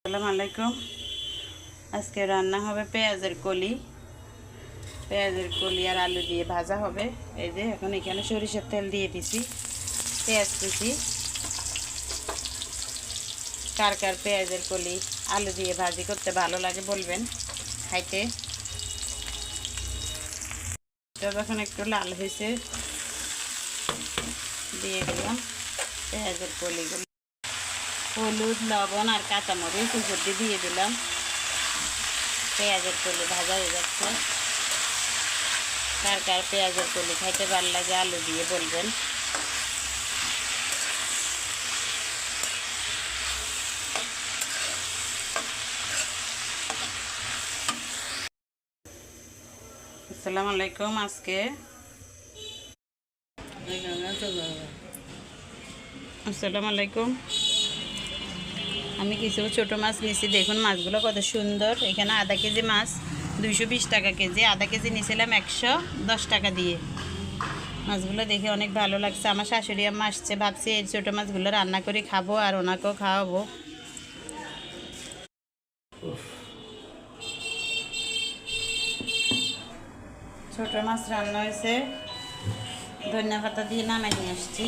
আসসালামু আলাইকুম। আজকে রান্না হবে পেঁয়াজের কলি। পেঁয়াজের কলি আর আলু দিয়ে ভাজা হবে। এই যে এখন এখানে সরিষার তেল দিয়ে দিছি, পেঁয়াজ কুচি। কার কার পেঁয়াজের কলি আলু দিয়ে ভাজি করতে ভালো লাগে বলবেন খাইতে। এটা যখন একটু লাল হয়েছে দিয়ে দিলাম পেঁয়াজের কলিগুলো, হলুদ, লবণ আর কাঁচামরিচ উপর দিয়ে দিলাম। পেঁয়াজের কলি ভাজা হয়ে যাচ্ছে। কার কার পেঁয়াজের কলি খাইতে ভালো লাগে আলু দিয়ে বলবেন। আসসালামু আলাইকুম। আসসালামু আলাইকুম। আমি কিছু ছোটো মাছ নিয়েছি, দেখুন মাছগুলো কত সুন্দর। এখানে আধা কেজি মাছ 220 টাকা কেজি, আধা কেজি নিয়েছিলাম 110 টাকা দিয়ে। মাছগুলো দেখে অনেক ভালো লাগছে। আমার শাশুড়ি আম্মা আসছে, ভাবছি এই ছোটো মাছগুলো রান্না করে খাবো আর ওনাকেও খাওয়াবো। ছোটো মাছ রান্না হয়েছে, ধনিয়া পাতা দিয়ে নামিয়ে নিয়ে আসছি।